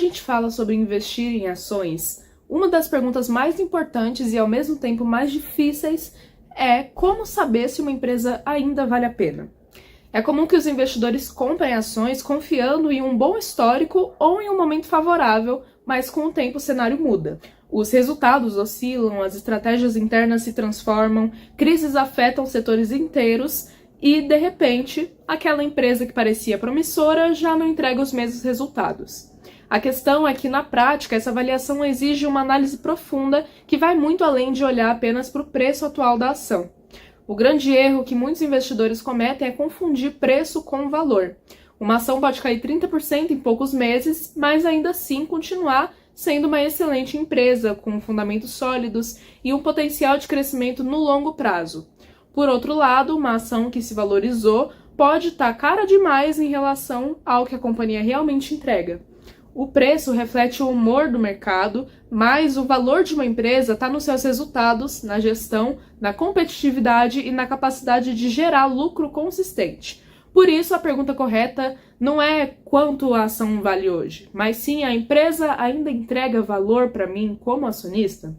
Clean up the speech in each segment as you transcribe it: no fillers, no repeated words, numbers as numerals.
gente fala sobre investir em ações, uma das perguntas mais importantes e ao mesmo tempo mais difíceis é como saber se uma empresa ainda vale a pena. É comum que os investidores comprem ações confiando em um bom histórico ou em um momento favorável, mas com o tempo o cenário muda. Os resultados oscilam, as estratégias internas se transformam, crises afetam setores inteiros e, de repente, aquela empresa que parecia promissora já não entrega os mesmos resultados. A questão é que, na prática, essa avaliação exige uma análise profunda que vai muito além de olhar apenas para o preço atual da ação. O grande erro que muitos investidores cometem é confundir preço com valor. Uma ação pode cair 30% em poucos meses, mas ainda assim continuar sendo uma excelente empresa, com fundamentos sólidos e um potencial de crescimento no longo prazo. Por outro lado, uma ação que se valorizou pode estar cara demais em relação ao que a companhia realmente entrega. O preço reflete o humor do mercado, mas o valor de uma empresa está nos seus resultados, na gestão, na competitividade e na capacidade de gerar lucro consistente. Por isso, a pergunta correta não é quanto a ação vale hoje, mas sim a empresa ainda entrega valor para mim como acionista?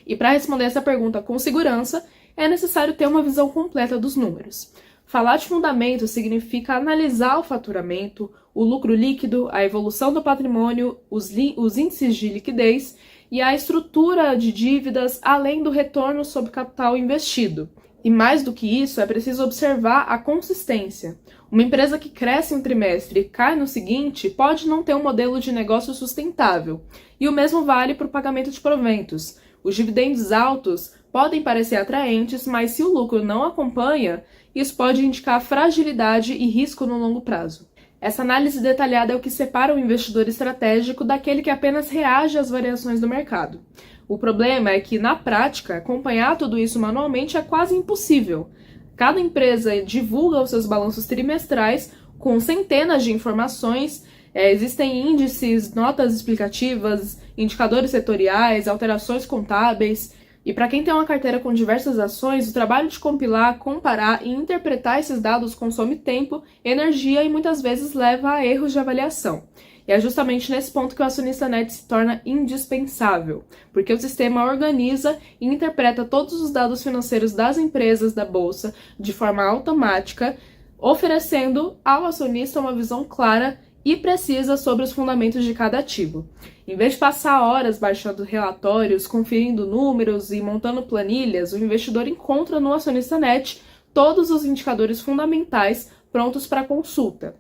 E para responder essa pergunta com segurança, é necessário ter uma visão completa dos números. Falar de fundamento significa analisar o faturamento, o lucro líquido, a evolução do patrimônio, os índices de liquidez e a estrutura de dívidas, além do retorno sobre capital investido. E mais do que isso, é preciso observar a consistência. Uma empresa que cresce em um trimestre e cai no seguinte pode não ter um modelo de negócio sustentável. E o mesmo vale para o pagamento de proventos. Os dividendos altos podem parecer atraentes, mas se o lucro não acompanha, isso pode indicar fragilidade e risco no longo prazo. Essa análise detalhada é o que separa o investidor estratégico daquele que apenas reage às variações do mercado. O problema é que, na prática, acompanhar tudo isso manualmente é quase impossível. Cada empresa divulga os seus balanços trimestrais com centenas de informações, existem índices, notas explicativas, indicadores setoriais, alterações contábeis. E para quem tem uma carteira com diversas ações, o trabalho de compilar, comparar e interpretar esses dados consome tempo, energia e muitas vezes leva a erros de avaliação. E é justamente nesse ponto que o acionista net se torna indispensável, porque o sistema organiza e interpreta todos os dados financeiros das empresas da bolsa de forma automática, oferecendo ao acionista uma visão clara e precisa sobre os fundamentos de cada ativo. Em vez de passar horas baixando relatórios, conferindo números e montando planilhas, o investidor encontra no acionista net todos os indicadores fundamentais prontos para consulta.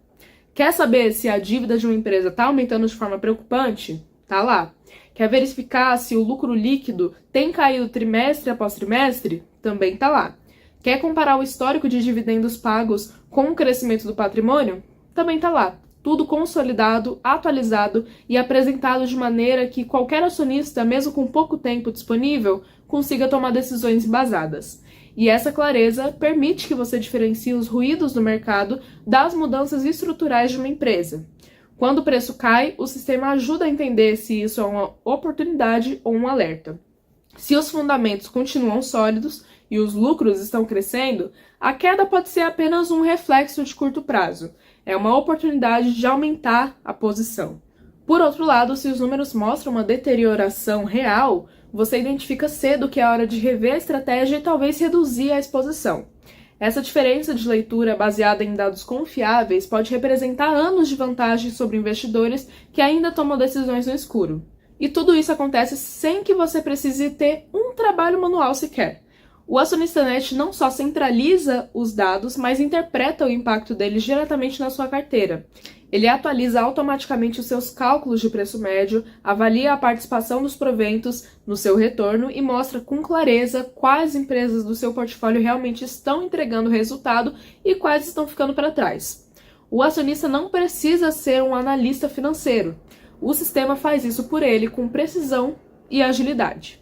Quer saber se a dívida de uma empresa está aumentando de forma preocupante? Tá lá. Quer verificar se o lucro líquido tem caído trimestre após trimestre? Também tá lá. Quer comparar o histórico de dividendos pagos com o crescimento do patrimônio? Também tá lá. Tudo consolidado, atualizado e apresentado de maneira que qualquer acionista, mesmo com pouco tempo disponível, consiga tomar decisões embasadas. E essa clareza permite que você diferencie os ruídos do mercado das mudanças estruturais de uma empresa. Quando o preço cai, o sistema ajuda a entender se isso é uma oportunidade ou um alerta. Se os fundamentos continuam sólidos e os lucros estão crescendo, a queda pode ser apenas um reflexo de curto prazo. É uma oportunidade de aumentar a posição. Por outro lado, se os números mostram uma deterioração real, você identifica cedo que é hora de rever a estratégia e talvez reduzir a exposição. Essa diferença de leitura baseada em dados confiáveis pode representar anos de vantagem sobre investidores que ainda tomam decisões no escuro. E tudo isso acontece sem que você precise ter um trabalho manual sequer. O acionista net não só centraliza os dados, mas interpreta o impacto deles diretamente na sua carteira. Ele atualiza automaticamente os seus cálculos de preço médio, avalia a participação dos proventos no seu retorno e mostra com clareza quais empresas do seu portfólio realmente estão entregando resultado e quais estão ficando para trás. O acionista não precisa ser um analista financeiro. O sistema faz isso por ele com precisão e agilidade.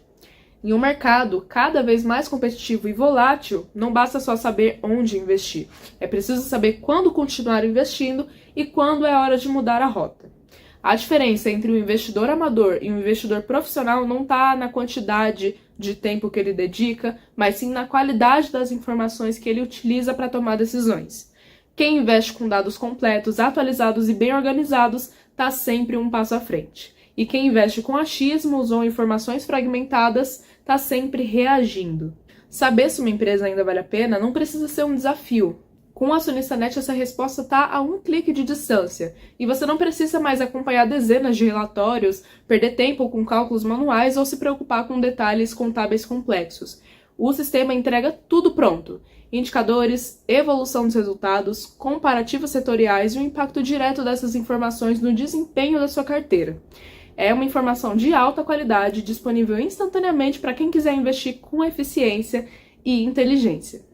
Em um mercado cada vez mais competitivo e volátil, não basta só saber onde investir. É preciso saber quando continuar investindo e quando é hora de mudar a rota. A diferença entre um investidor amador e um investidor profissional não está na quantidade de tempo que ele dedica, mas sim na qualidade das informações que ele utiliza para tomar decisões. Quem investe com dados completos, atualizados e bem organizados está sempre um passo à frente. E quem investe com achismos ou informações fragmentadas está sempre reagindo. Saber se uma empresa ainda vale a pena não precisa ser um desafio. Com o Acionista.net, essa resposta está a um clique de distância, e você não precisa mais acompanhar dezenas de relatórios, perder tempo com cálculos manuais ou se preocupar com detalhes contábeis complexos. O sistema entrega tudo pronto: indicadores, evolução dos resultados, comparativos setoriais e o impacto direto dessas informações no desempenho da sua carteira. É uma informação de alta qualidade, disponível instantaneamente para quem quiser investir com eficiência e inteligência.